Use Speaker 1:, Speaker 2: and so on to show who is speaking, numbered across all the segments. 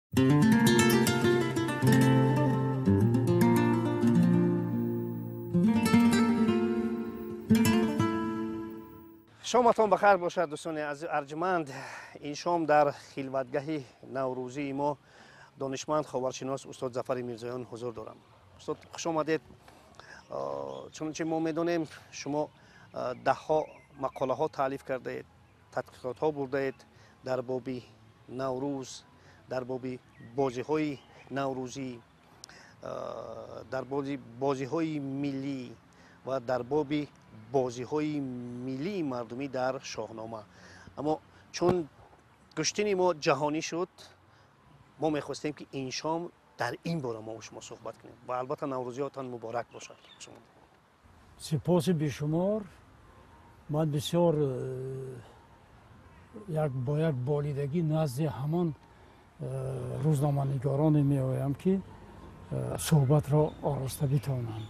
Speaker 1: شامتان بخیر باشد دوستان ارجمند. این شام در خلوتگاه نوروزی ما دانشمند خاورشناس استاد ظفر میرزایان حضور دارم. استاد خوش آمدید. چون ما میدونیم شما ده ها مقاله ها تالیف کرده اید، تحقیقات ها برده اید در باب نوروز، در باب بازی های نوروزی، در باب بازی های ملی و در باب بازی های ملی مردمی در شاهنامه. اما چون گشتین ما جهانی شد، ما میخواستیم که این شام در این باره ما شما صحبت کنیم و البته نوروزیاتان مبارک باشد.
Speaker 2: سپاس بیشمار. من بسیار با یک بالیدگی نزد همان روزنامه‌نگاران می آیم که صحبت را آراسته بتوانند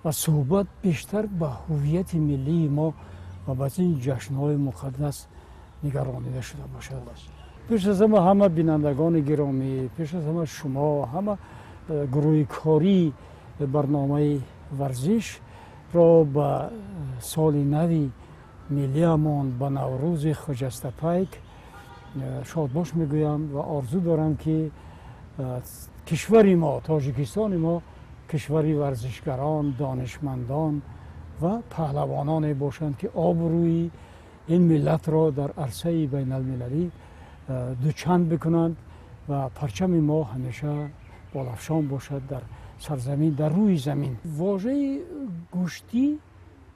Speaker 2: و صحبت بیشتر به هویت ملی ما و به این جشن‌های مقدس نگرانیده شده باشد. پیش از همه بینندگان گرامی، پیش از همه شما، همه گروه کاری برنامه ورزش را به سال نوی ملیمان به نوروز خجسته پیک شادباش میگویم و آرزو دارم که کشور ما، تاجیکستان ما، کشوری ورزشگران، دانشمندان و پهلوانان باشند که آبروی این ملت را در عرصه بین المللی دوچند بکنند و پرچم ما همیشه بالافشان باشد در سرزمین، در روی زمین. واژه گوشتی،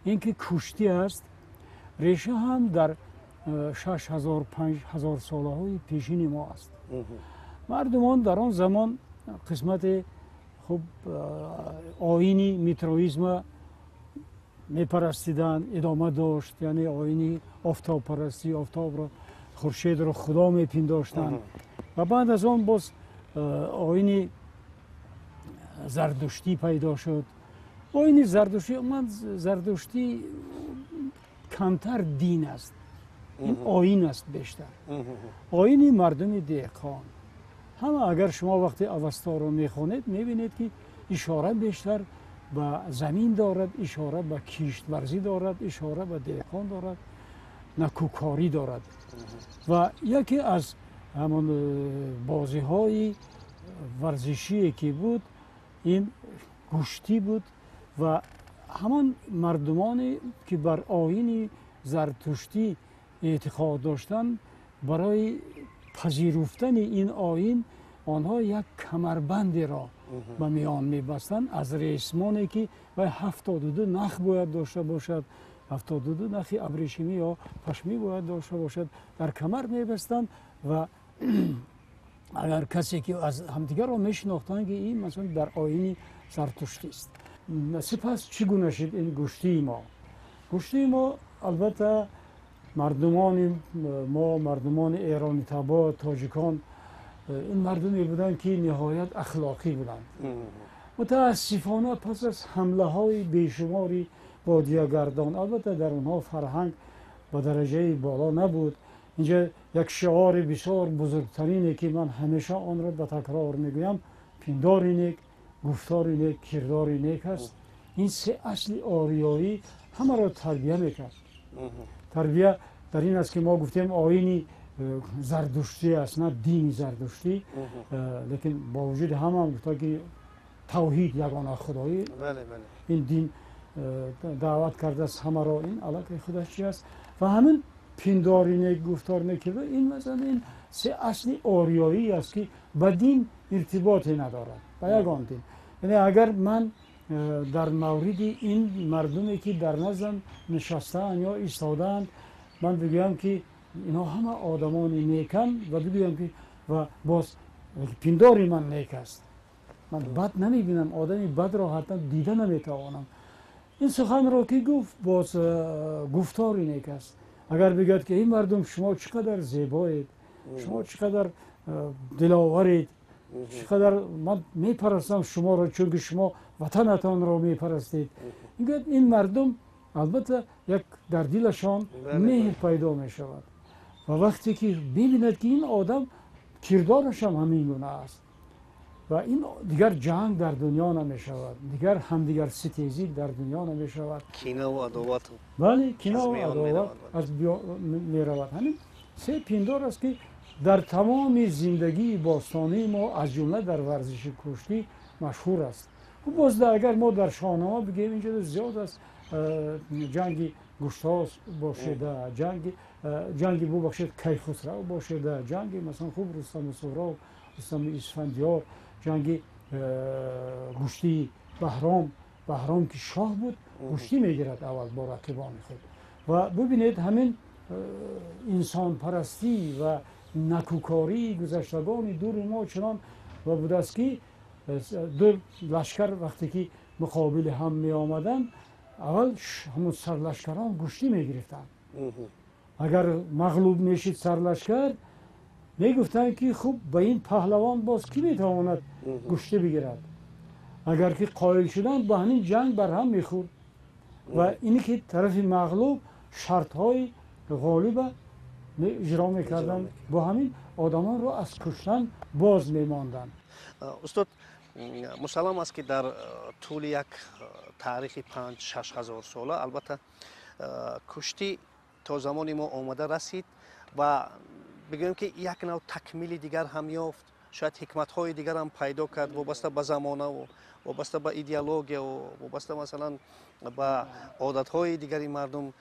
Speaker 2: اینکه کشتی است، ریشه هم در 6000 5000 ساله های پیشین ما است. مردمان در آن زمان قسمت خب آیینی میترویزم میپرستیدند، ادامه داشت، یعنی آیینی آفتاب پرستی، آفتاب را، خورشید را خدا میپنداشتند و بعد از آن باز آیینی زردشتی پیدا شد. آیین زردشتی کمتر دین است، این آیین است بیشتر. آیین مردم دهقان. همه اگر شما وقتی اوستا رو میخونید میبینید که اشاره بیشتر به زمین دارد، اشاره به کشتورزی دارد، اشاره به دهقان دارد، نکوکاری دارد. و یکی از همان بازی های ورزشی که بود این گوشتی بود و همان مردمانی که بر آیین زرتشتی اعتقاد داشتند برای پذیرفتن این آیین آنها یک کمربند را به میان میبستند از ریسمانی که 72 نخ باید داشته باشد، 72 نخ ابریشمی یا پشمی باید داشته باشد، در کمر میبستند و اگر کسی که از همدیگر را میشناختند که این مثلا در آیین زرتشتی است. سپس چگونه شد این گوشتی ما؟ گوشتی ما البته مردمان ما، مردمان ایرانی تبار، تاجیکان، این مردمی بودند که نهایت اخلاقی بودند. متاسفانه پس از حمله های بیشماری بادیه‌گردان، البته در اونها فرهنگ به درجه بالا نبود. اینجا یک شعار بسیار بزرگترینه که من همیشه آن را به تکرار میگویم: پندار نیک، گفتار نیک، کردار نیک است. این سه اصل آریایی همه را تربیه میکرد. تربیه در این است که ما گفتیم آیین زردشتی است، نه دین زردشتی، لیکن با وجود هم گفته که توحید یگانه خدایی، این دین دعوت کرده است همه را این علاقه خودش چی است و همین پنداری نیک، گفتار نیک، این مثلا این سه اصل آریایی است که با دین ارتباطی ندارد، با یگان دین. یعنی اگر من در مورد این مردمی که در نزدم نشستند یا ایستادند من بگویم که اینا همه آدمان نیکن و بگویم که و باز پنداری من نیک است، من بد نمیبینم، آدمی بد را حتی دیده نمیتوانم. این سخن را که گفت باز گفتاری نیک است. اگر بگوید که این مردم شما چقدر زیبایید، شما چقدر دلاورید، چقدر من میپرستم شما را چون که شما وطنتان را میپرستید، این مردم البته یک در دلشان مهر پیدا می شود و وقتی که ببیند که این آدم کردارش هم همین گونه است و این دیگر جنگ در دنیا نمی شود، دیگر همدیگر ستیزی در دنیا نمی شود.
Speaker 1: کینه و عداوت
Speaker 2: بله کینه و
Speaker 1: میان می
Speaker 2: عداوت
Speaker 1: رود.
Speaker 2: از می رود. همین سه پیندار است که در تمام زندگی باستانی ما از جمله در ورزش کشتی مشهور است. و باز اگر ما در شاهنامه بگیم اینجا زیاد است جنگ گشتاس باشده، جنگ ببخشید کیخسرو باشده، جنگ مثلا خوب رستم سهراب، رستم اسفندیار، جنگ گشتی بهرام که شاه بود گشتی میگیرد اول با رقیبان خود. و ببینید همین انسان پرستی و نکوکاری گذشتگان دور ما چنان و بود است که دو لشکر وقتی که مقابل هم می آمدن اول همون سرلشکران گشتی می گرفتن. اگر مغلوب میشید سرلشکر می گفتن که خوب به این پهلوان باز کی می تواند گشتی بگیرد. اگر که قایل شدن با همین جنگ بر هم می خورد و اینی که طرف مغلوب شرط های غالب اجرا میکردن با همین آدمان رو از کشتن باز میماندن.
Speaker 1: استاد مسلم است که در طول یک تاریخ 5-6 هزار ساله البته کشتی تا زمانی ما آمده رسید و بگویم که یک نوع تکمیل دیگر هم یافت، شاید حکمت های دیگر هم پیدا کرد وابسته به زمانه و وابسته به ایدئولوژیا و وابسته مثلا به عادت های دیگری مردم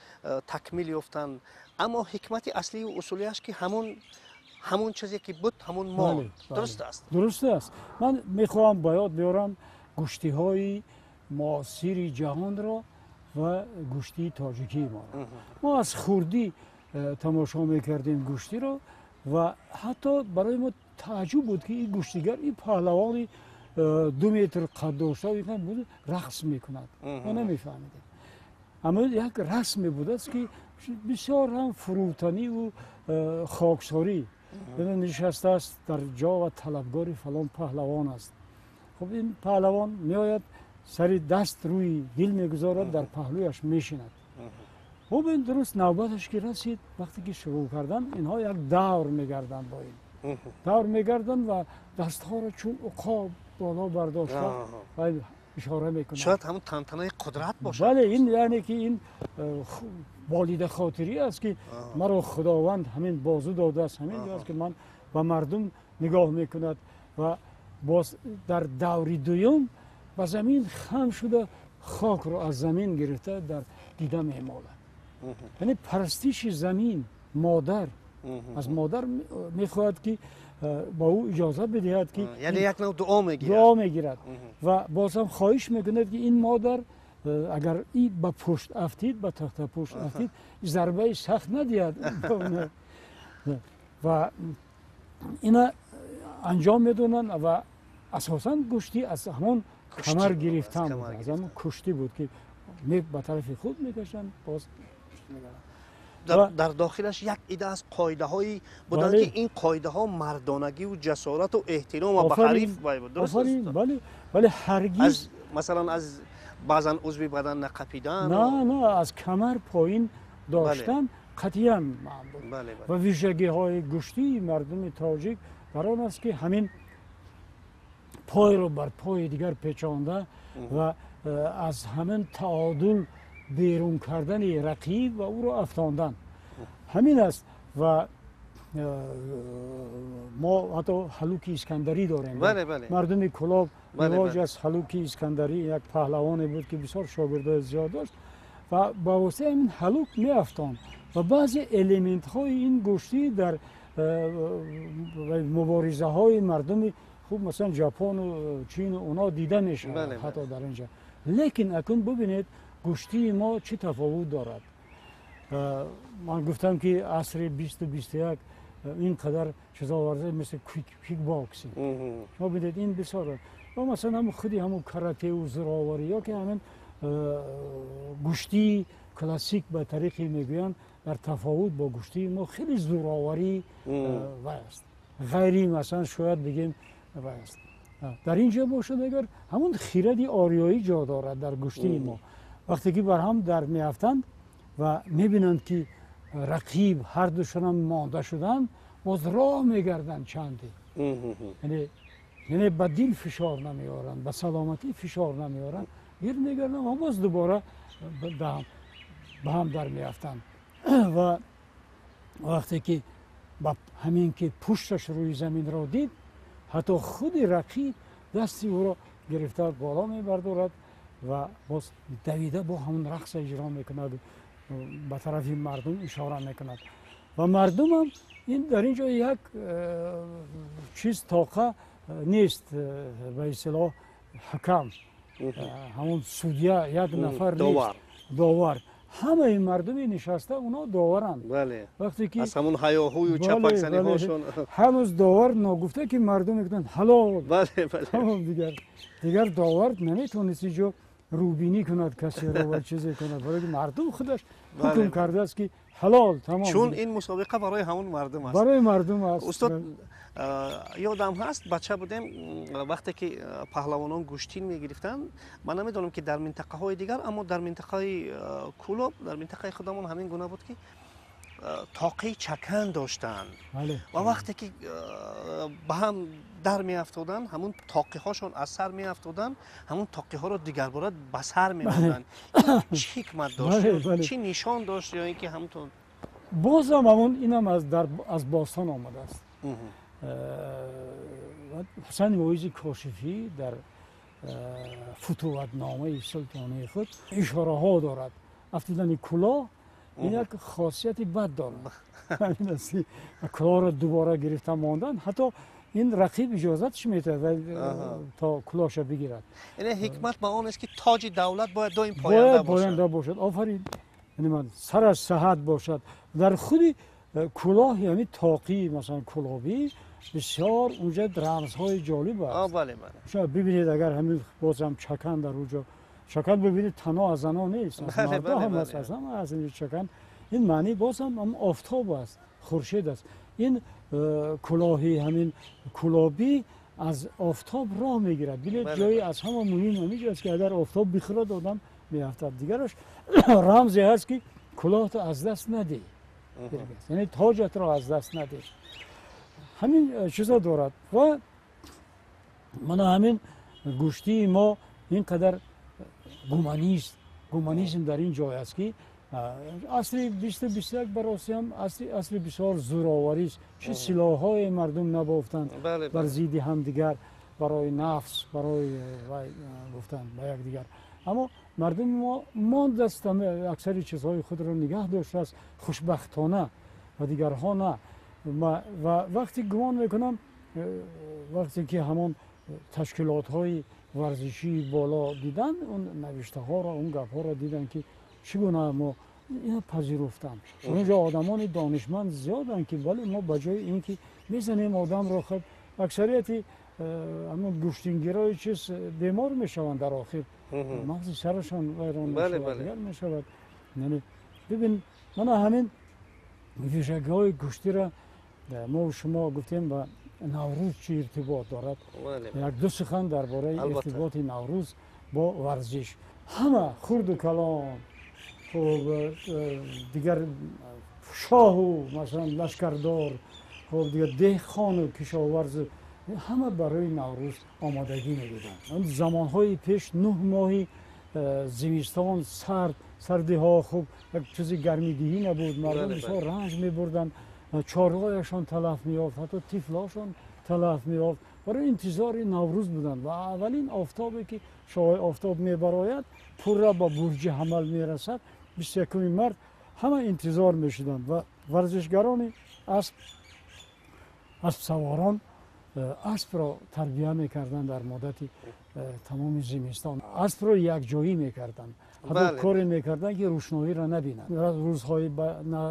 Speaker 1: تکمیل یافتند، اما حکمت اصلی و اصولیش که همون چیزی که بود همون ما درست است.
Speaker 2: درست است. من میخواهم باید بیارم گشتی های معاصر جهان را و گشتی تاجیکی ما از خوردی تماشا میکردیم گشتی را و حتی برای ما تعجب بود که این گشتیگر این پهلوانی 2 متر قد داشته بود رقص میکند. ما نمیفهمیدیم، اما یک رسم بود است که بسیار هم فروتنی و خاکساری نشسته است در جا و طلبگار فلان پهلوان است. خب این پهلوان میآید سر دست روی دل میگذارد در پهلویش میشیند. خب این درست نوبتش که رسید وقتی که شروع کردن اینها یک دور میگردن با این دور میگردن و دستها را چون عقاب بالا برداشته و اشاره میکنن.
Speaker 1: شاید همون تنتنه قدرت باشه.
Speaker 2: بله این یعنی که این والید خاطری است که مرا خداوند همین بازو داده است، همین است که من به مردم نگاه میکند و باز در دور دوم به زمین خم شده خاک رو از زمین گرفته در دیده میمالد. یعنی پرستش زمین مادر از مادر میخواهد که با او اجازه بدهد که
Speaker 1: یعنی یک نوع
Speaker 2: دعا میگیرد و باز هم خواهش میکند که این مادر اگر این به پشت افتید به تخت پشت افتید ضربه سخت ندهد و اینا انجام میدونن و اساسا گشتی از همون کمر گرفتن بود، از همون کشتی بود که به طرف خود میکشن باز
Speaker 1: در داخلش یک ایده از قاعده هایی بودن که این قاعده ها مردانگی و جسارت و احترام به حریف بود. درست است؟
Speaker 2: ولی هرگز
Speaker 1: مثلا از بعضا عضو بدن نقپیدن
Speaker 2: نه از کمر پایین داشتن قطعا بود. و ویژگی های گشتی مردم تاجیک برای است که همین پای رو بر پای دیگر پیچانده و از همین تعادل بیرون کردن رقیب و او را افتاندن همین است. و ما حتی حلوک اسکندری داریم. مردم کلاب رواج از حلوک اسکندری یک پهلوانی بود که بسیار شاگردای زیاد داشت و با واسطه این حلوک می افتاند و بعضی الیمنت های این گشتی در مبارزه های مردم خوب مثلا ژاپن و چین و اونا دیده میشه حتی در اینجا. لیکن اکنون ببینید گشتی ما چه تفاوت دارد. من گفتم که عصر 20 و 21 اینقدر چیزا ورزش مثل کیک باکسینگ شما ببینید این بسیار و مثلا هم خودی همون کاراته و زراوری یا که همین گشتی کلاسیک به طریقی میگویند در تفاوت با گشتی ما خیلی زراوری است، غیری مثلا شاید بگیم است. در اینجا باشد اگر همون خیرد آریایی جا دارد در گشتی ما وقتی که بر هم در میافتند و میبینند که رقیب هر دوشون هم مانده شدن باز راه میگردن چندی. یعنی به دل فشار نمیارن، به سلامتی فشار نمیارن، گیر میگردن و باز دوباره به هم در میافتن. و وقتی که همین که پشتش روی زمین را دید، حتی خود رقیب دستی او را گرفته بالا میبردارد و باز دویده با همون رقص اجرا میکند، به طرف مردم اشاره میکند و مردم هم این در اینجا یک چیز طاقه نیست، به اصطلاح حکم، همون سودیا یک نفر نیست، داور. همه این مردمی نشسته اونا داورند.
Speaker 1: بله.
Speaker 2: وقتی که
Speaker 1: از همون هیاهوی و چپک زنی هاشون
Speaker 2: هنوز داور نگفته که مردم میگن حلال.
Speaker 1: بله بله.
Speaker 2: دیگر داور نمیتونست جو روبینی کند کسی رو و چیزی کند، برای مردم خودش حکم کرده است که حلال تمام.
Speaker 1: چون این مسابقه برای همون مردم است.
Speaker 2: برای مردم است.
Speaker 1: استاد یادم هست بچه بودیم وقتی که پهلوانان گوشتین میگرفتن، من نمیدونم که در منطقه های دیگر، اما در منطقه کولوب، در منطقه خودمون همین گونه بود که طاقه چکن داشتن. و وقتی که به هم در می افتادن، همون طاقه هاشون از سر می افتادن، همون طاقه ها رو دیگر بار به سر می بردن. چه حکمت داشت؟ چه نشان داشت؟ یا اینکه همونطور
Speaker 2: بازم همون اینم از باستان آمده است. حسین واعظ کاشفی در فتوحاتنامه سلطانه خود اشاره ها دارد. افتادن کلاه این یک خاصیت بد دارد. همین است که کلاه را دوباره گرفته ماندن، حتی این رقیب اجازتش میده تا کلاهش بگیرد.
Speaker 1: این حکمت به آن است که تاج دولت باید دائم پاینده
Speaker 2: باشد. آفرین. یعنی من سرش صحت باشد. در خود کلاه یعنی طاقی مثلا کلاهی بسیار اونجا رمزهای جالب است.
Speaker 1: بله بله.
Speaker 2: شما ببینید اگر همین بازم چکن در اونجا، چکن ببینید تنها از زنان نیست، از مردا هم است، از همه از این چکن. این معنی بازم هم آفتاب است، خورشید است. این کلاهی همین کلابی از آفتاب راه میگیرد. ببینید جایی از همه مهم همینجا است که اگر آفتاب بخورد آدم میافتد. دیگرش رمزی هست که کلاه تو از دست نده، یعنی تاجت را از دست نده. همین چیزا دارد. و من همین گوشتی ما اینقدر گومانیسم در این جای است که اصلی 2021 براسی هم اصلی بسیار زورآوری است. چه سلاح‌های مردم نبافتند بر ضد همدیگر، برای نفس، برای گفتن با یکدیگر. اما مردم ما ماند است اکثر چیزهای خود را نگه داشته است، خوشبختانه، و دیگرها نه. و وقتی گمان میکنم وقتی که همون تشکیلات های ورزشی بالا دیدن، اون نوشته ها را، اون گپ ها را دیدن که چگونه ما اینا پذیرفتن. اونجا آدمان دانشمند زیادن که ولی ما بجای اینکه میزنیم آدم را، خب اکثریتی همون گوشتینگیرای چیز بیمار میشوند در آخر، مغز سرشان ویران میشود. یعنی ببین من همین ویژگی های گوشتی را ما و شما گفتیم و نوروز چه ارتباط دارد. یک دو سخن درباره ارتباط نوروز با ورزش. همه خرد و کلان و دیگر شاه و مثلا لشکردار و دیگر دهقان و کشاورز همه برای نوروز آمادگی می‌دادند. زمانهای پیش 9 ماهی زمستان سردی ها خوب یک چیزی گرمیدهی نبود، مردم بسیار رنج می‌بردند، چارهایشان تلف می‌یافت، حتی طفلاشان تلف می‌یافت، برای انتظار نوروز بودند. و اولین آفتابی که شعاع آفتاب می‌براید پر را با برج حمل می‌رسد، 21 مارس همه انتظار می‌شدند. و ورزشگران اسب سواران اسب را تربیت می‌کردند در مدت تمام زمستان. اسب را یک جایی می‌کردند، حتی کاری می‌کردند که روشنایی را نبینند. روزهای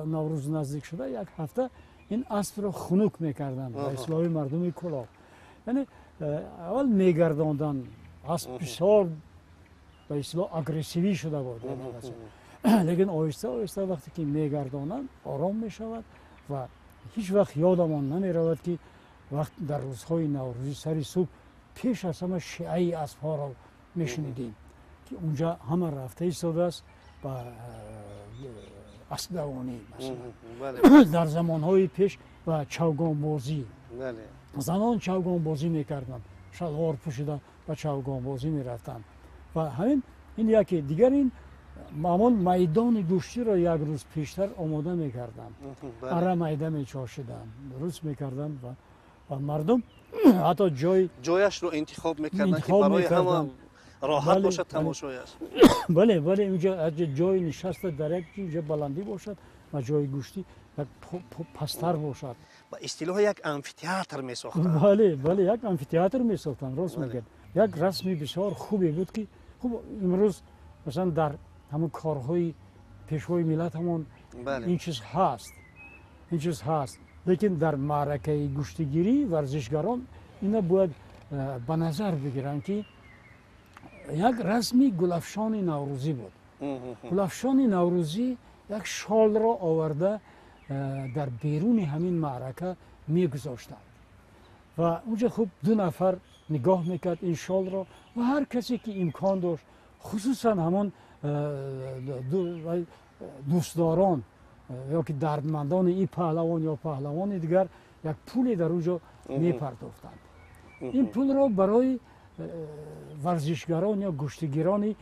Speaker 2: نوروز نزدیک شده یک هفته این اسب را خنک می‌کردند به اصلاح مردم کلاه. یعنی اول می‌گرداندن، اسب بسیار به اصلاح اگریسیوی شده بود، لیکن آهسته آهسته وقتی که می‌گردانند آرام می‌شود. و هیچ وقت یادمان نمی‌رود که وقت در روزهای نوروزی سری صبح پیش از همه شیعه اسب‌ها را می‌شنیدیم که اونجا همه رفته ایستاده است و اسب دوانی مثلا. در زمانهای پیش و چوگان بازی.
Speaker 1: بله.
Speaker 2: زنان چوگان بازی میکردن، شلوار پوشیده و چوگان بازی میرفتن و همین این یکی دیگر این معمول میدان گوشتی را یک روز پیشتر آماده میکردن، اره میده میچاشیدن، درست میکردن و مردم حتی
Speaker 1: جایش رو انتخاب میکردن که برای همه راحت باشد تماشایش.
Speaker 2: بله بله، اینجا جای نشست در یک بلندی باشد و جای گوشتی پستر باشد.
Speaker 1: با اصطلاح یک آمفی‌تئاتر میساختن.
Speaker 2: بله بله، یک آمفی‌تئاتر میساختن، راست میگن. یک رسمی بسیار خوبی بود که خوب امروز مثلا در همون کارهای پیشوای ملت همون این چیز هست، لیکن در معرکه گوشتگیری ورزشگران اینا باید به نظر بگیرن که یک رسمی گلفشان نوروزی بود. گلفشان نوروزی یک شال را آورده در بیرون همین معرکه میگذاشتند و اونجا خوب دو نفر نگاه میکرد این شال را و هر کسی که امکان داشت، خصوصا همون دوستداران یا که دردمندان این پهلوان یا پهلوان دیگر، یک پولی در اونجا میپرداختند. این پول را برای ورزشگران یا گوشتگیران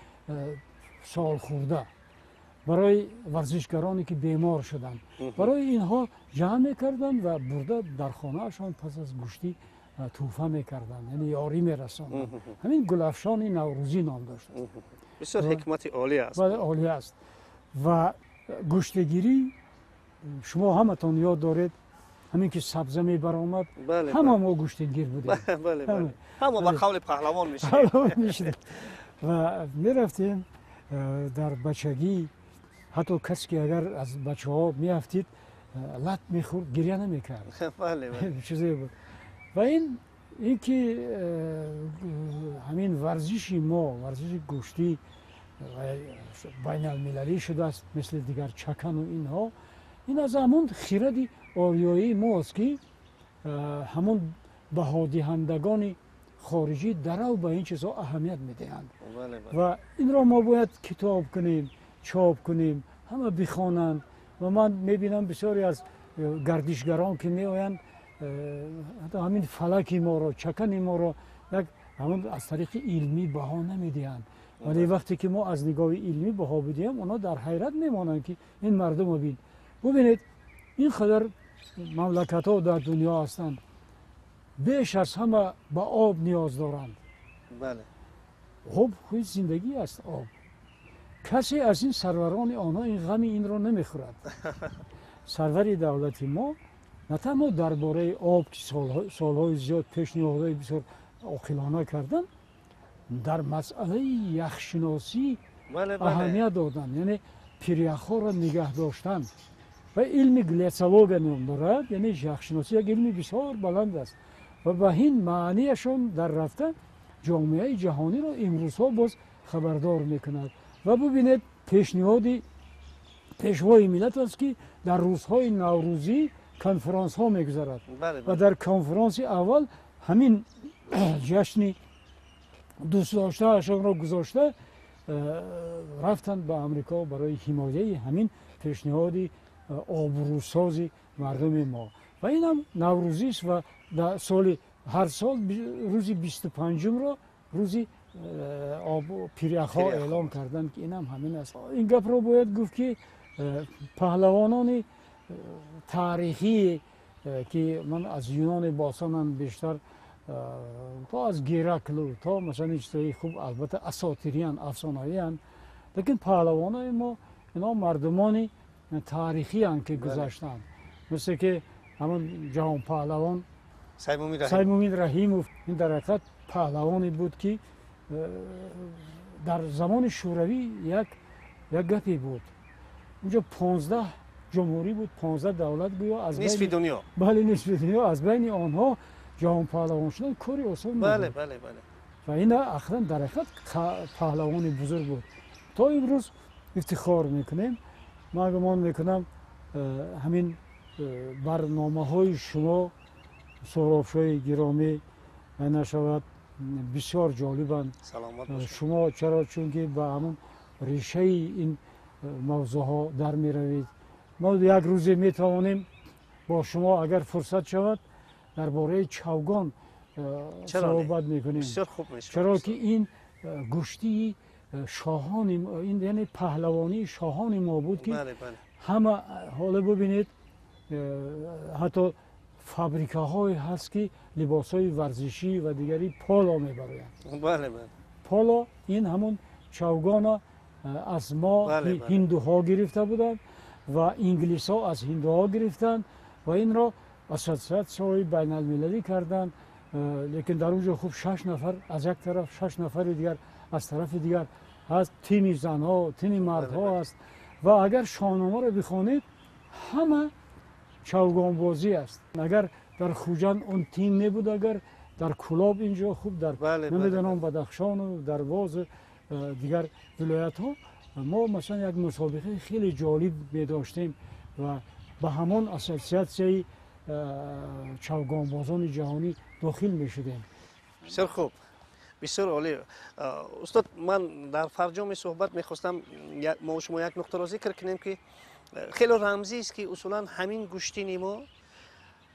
Speaker 2: سال خورده، برای ورزشگرانی که بیمار شدند، برای اینها جمع میکردن و برده در خانهشان پس از گوشتی توفه میکردن، یعنی یاری میرساندن. همین گلفشان نوروزی نام داشت.
Speaker 1: بسیار حکمت عالی است.
Speaker 2: بله عالی است. و گوشتگیری شما همتون یاد دارید، همین که سبزه میبرآمد، همه ما گوشتگیر بودیم.
Speaker 1: بله بله، همه به قول پهلوان میشدیم
Speaker 2: و میرفتیم در بچگی. حتی کسی که اگر از بچه ها میافتید لط میخورد، گریه نمیکرد.
Speaker 1: بله بله،
Speaker 2: چیزی بود. و این که همین ورزش ما، ورزش گوشتی بین المللی شده است، مثل دیگر چکن و اینها، این از همون خیرد آریایی ماست که همون بهادهندگان خارجی درو به این چیزها اهمیت میدهند. و این را ما باید کتاب کنیم، چاپ کنیم، همه بخوانند. و من میبینم بسیاری از گردشگران که میآیند حتی همین فلک ما را، چکن ما را همون از طریق علمی بها نمیدهند، ولی وقتی که ما از نگاه علمی بها بدیم، اونا در حیرت میمانند که این مردم رو ببینید این خدر مملکت ها در دنیا هستند، بیش از همه به آب نیاز دارند.
Speaker 1: بله.
Speaker 2: آب خوی زندگی است. آب کسی از این سروران آنها این غم این را نمیخورد. سرور دولت ما نه تنها درباره آب که سالهای زیاد پیشنهادهای بسیار عاقلانه کردن، در مسئله یخشناسی اهمیت دادن، یعنی پیریخ‌ها را نگه داشتن و علم گلیسولوژی نام دارد، یعنی یخشناسی یک علم بسیار بلند است و به این معنیشون در رفته جامعه جهانی را امروزها باز خبردار میکند. و ببینید پیشنهادی پیشوای ملت است که در روزهای نوروزی کنفرانس ها میگذارد و در کنفرانس اول همین جشن دوست داشته اشان را گذاشته رفتن به امریکا برای حمایه همین پیشنهادی آبروسازی مردم ما. و این هم نوروزی است و در سال هر سال روزی 25 را روزی آب پیریخ‌ها اعلام کردن که این هم همین است. این گپ رو باید گفت که پهلوانان تاریخی که من از یونان باستان بیشتر تا از گیرکلو تا مثلا چیزای خوب، البته اساطیریان، افسانه‌ایان، لیکن پهلوانای ما اینا مردمان تاریخی هستند که گذشتن، مثل که همون جهان پهلوان سیمومید رحیموف. این در حقیقت پهلوانی بود که در زمان شوروی یک گپی بود، اونجا 15 جمهوری بود، 15 دولت گویا از
Speaker 1: نصف دنیا.
Speaker 2: بله نصف دنیا، از بین آنها جهان پهلوان شدن کاری آسان نبود.
Speaker 1: بله بله بله.
Speaker 2: و این اخیراً در حقیقت پهلوان بزرگ بود. تا امروز افتخار میکنیم. من گمان میکنم همین برنامه های شما سهراب‌شاه گرامی نشود بسیار جالبند. شما چرا؟ چون که به همون ریشه این موضوع ها در می روید. ما یک روزی می توانیم با شما اگر فرصت شود درباره چوگان صحبت میکنیم.
Speaker 1: بسیار خوب میشه.
Speaker 2: چرا که این گشتی شاهان این یعنی پهلوانی شاهان ما بود که همه حالا ببینید حتی فابریکه های هست که لباس های ورزشی و دیگری پولو میبرند.
Speaker 1: بله.
Speaker 2: پولو این همون چوگان از ما هندوها گرفته بودند و انگلیس ها از هندوها گرفتند و این را اساسیاسیون بین المللی کردند. لیکن در اونجا خوب 6 نفر از یک طرف 6 نفر دیگر از طرف دیگر از تیم زنها تیم مردها است و اگر شاهنامه را بخوانید همه چوگان بازی است. اگر در خوجند اون تیم نبود، اگر در کلاب اینجا خوب در نمیدونم بدخشان و در واز دیگر ولایت ها ما مثلا یک مسابقه خیلی جالب می داشتیم و به همان اساسیاسیون چوگان بازان جهانی داخل می شدیم.
Speaker 1: بسیار خوب، بسیار عالی. استاد من در فرجام صحبت میخواستم ما شما یک نقطه را ذکر کنیم که خیلی رمزی است که اصولا همین گشتین ما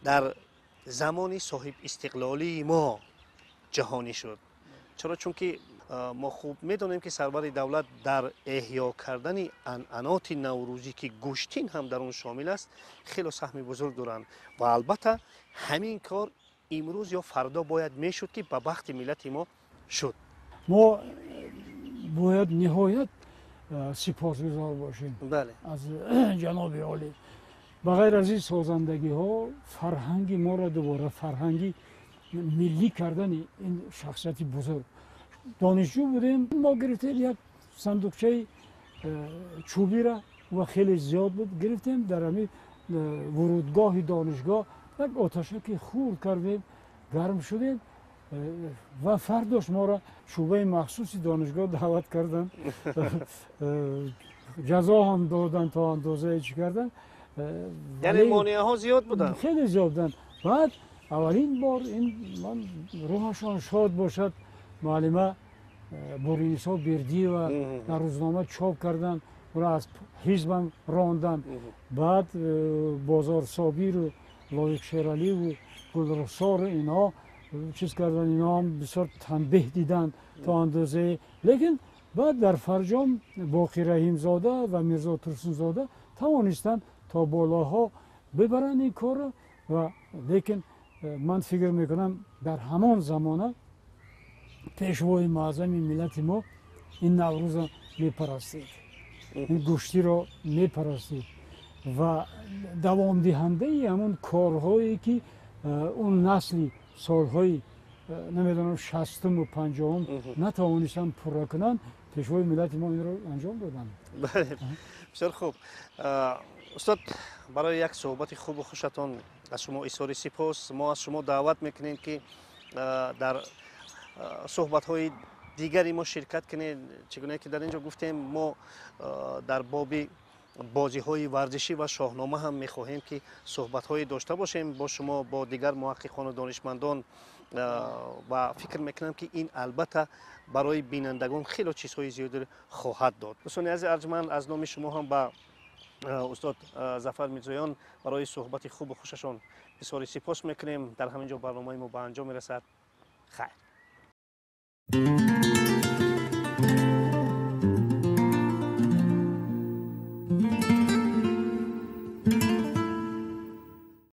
Speaker 1: در زمان صاحب استقلالی ما جهانی شد. چرا؟ چون که ما خوب میدونیم که سرور دولت در احیا کردن عنعنات نوروزی که گشتین هم در اون شامل است خیلی سهم بزرگ دارند و البته همین کار امروز یا فردا باید میشد که به بخت ملت ما شد.
Speaker 2: ما باید نهایت سپاسگزار باشیم از جناب عالی. بغیر از این سازندگی ها فرهنگ ما را دوباره فرهنگی ملی کردن این شخصیت بزرگ. دانشجو بودیم، ما گرفتیم یک صندوقچه چوبی را و خیلی زیاد بود گرفتیم در همین ورودگاه دانشگاه یک آتشک خورد کردیم، گرم شدیم و فرداش ما را شعبه مخصوصی دانشگاه دعوت کردن. جزا هم دادن تا اندازه چی کردن.
Speaker 1: یعنی مانعه ها زیاد بودن؟
Speaker 2: خیلی زیاد بودن. بعد اولین بار این من روحشان شاد باشد معلمه بورینیسا بردی و در روزنامه چاپ کردن و از حزبم راندن. بعد بازار صابیر و لایق شیرالی و گلرخسار اینا چیز کردن، اینا هم بسیار تنبیه دیدن تا اندازه. لیکن بعد در فرجام باقی رحیم زاده و میرزا ترسون زاده توانستن تا بالاها ببرن این کار و لیکن من فکر میکنم در همان زمانه پیشوای معظم ملت ما این نوروز را میپرستید، این گشتی را میپرستید و دوام دهنده همون کارهایی که اون نسلی سالهای نمیدونم 60 و 50 نتوانستن پورا کنن، پیشوای ملت ما این رو انجام دادن.
Speaker 1: بله بسیار خوب. استاد برای یک صحبت خوب و خوشتان از شما اظهار سپاس. ما از شما دعوت میکنیم که در صحبت های دیگری ما شرکت کنید. چگونه که در اینجا گفتیم ما در باب بازی های ورزشی و شاهنامه هم میخواهیم که صحبت های داشته باشیم با شما، با دیگر محققان و دانشمندان و فکر میکنم که این البته برای بینندگان خیلی چیزهای زیادی خواهد داد. دوستان عزیز ارجمند، از نام شما هم با استاد ظفر میرزایان برای صحبت خوب و خوششان بسیار سپاس میکنیم. در همینجا برنامه ما به انجام میرسد. خیر.